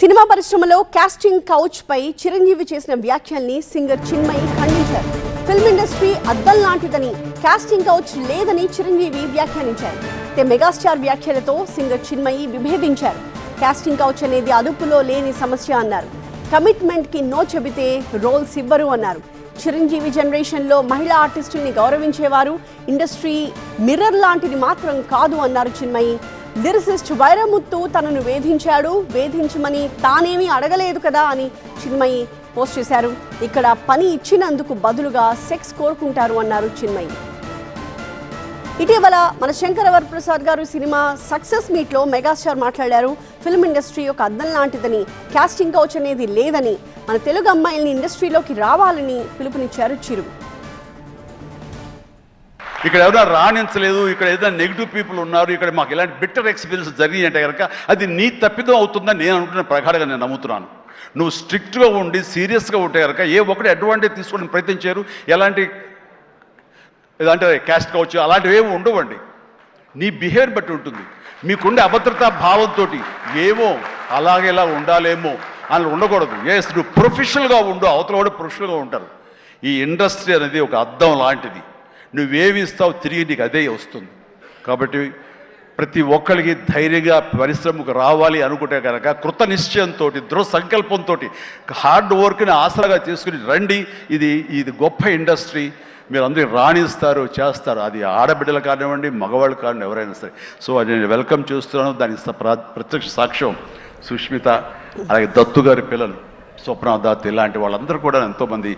Cinema పరిశ్రమలో casting couch పై చిరంజీవి చేసిన వ్యాఖ్యల్ని singer Chinmayi ఖండించారు. ఫిల్మ్ ఇండస్ట్రీ అద్దం లాంటిదని, కాస్టింగ్ కౌచ్ లేదని చిరంజీవి వ్యాఖ్యానించారు. మెగాస్టార్ వ్యాఖ్యలతో సింగర్ చిన్మయి విభేదించారు. కాస్టింగ్ కౌచ్ అనేది అదుపులో లేని సమస్య అన్నారు. కమిట్మెంట్ కి నో చెబితే రోల్స్ ఇవ్వరు అన్నారు. చిరంజీవి జనరేషన్లో మహిళా ఆర్టిస్టుల్ని గౌరవించేవారు. ఇండస్ట్రీ మిర్రర్ లాంటిది మాత్రం కాదు అన్నారు చిన్మయి. లిరిసిస్ట్ వైరముత్తు తనను వేధించమని తానేమీ అడగలేదు కదా అని చిన్మయి పోస్ట్ చేశారు. ఇక్కడ పని ఇచ్చినందుకు బదులుగా సెక్స్ కోరుకుంటారు అన్నారు చిన్మయి. ఇటీవల మన శంకర్ వరప్రసాద్ గారు సినిమా సక్సెస్ మీట్లో మెగాస్టార్ మాట్లాడారు. ఫిల్మ్ ఇండస్ట్రీ ఒక అద్దం లాంటిదని, కాస్టింగ్ కౌచ్ అనేది లేదని, మన తెలుగు అమ్మాయిల్ని ఇండస్ట్రీలోకి రావాలని పిలుపునిచ్చారు చిరు. ఇక్కడ ఎవరైనా రాణించలేదు, ఇక్కడ ఏదైనా నెగిటివ్ పీపుల్ ఉన్నారు, ఇక్కడ మాకు ఇలాంటి బిట్టర్ ఎక్స్పీరియన్స్ జరిగి అంటే కనుక అది నీ తప్పిదం అవుతుందని నేను అనుకున్న ప్రకారంగా నేను నమ్ముతున్నాను. నువ్వు స్ట్రిక్ట్గా ఉండి సీరియస్గా ఉంటే కనుక ఏ ఒక్కటి అడ్వాంటేజ్ తీసుకోవడానికి ప్రయత్నించారు. ఎలాంటి ఏదంటే క్యాస్ట్ కావచ్చు అలాంటివి ఏమి ఉండవండి. నీ బిహేవియర్ బట్టి ఉంటుంది. మీకుండే అభద్రతా భావంతో ఏమో అలాగేలా ఉండాలేమో అని ఉండకూడదు. ఎస్, నువ్వు ప్రొఫెషనల్గా ఉండు, అవతల కూడా ప్రొఫెషనల్గా ఉంటారు. ఈ ఇండస్ట్రీ అనేది ఒక అద్దం లాంటిది. నువ్వేమి ఇస్తావు తిరిగి నీకు అదే వస్తుంది. కాబట్టి ప్రతి ఒక్కరికి ధైర్యంగా పరిశ్రమకు రావాలి అనుకుంటే కనుక కృత నిశ్చయంతో, దృఢ సంకల్పంతో, హార్డ్ వర్క్ని ఆసరాగా తీసుకుని రండి. ఇది గొప్ప ఇండస్ట్రీ. మీరు అందరూ రాణిస్తారు, చేస్తారు. అది ఆడబిడ్డలు కానివ్వండి, మగవాళ్ళు కానివ్వండి, ఎవరైనా సరే. సో అది నేను వెల్కమ్ చేస్తున్నాను. దానికి ప్రత్యక్ష సాక్ష్యం సుష్మిత, అలాగే దత్తు గారి పిల్లలు స్వప్న దత్, ఇలాంటి వాళ్ళందరూ కూడా ఎంతోమంది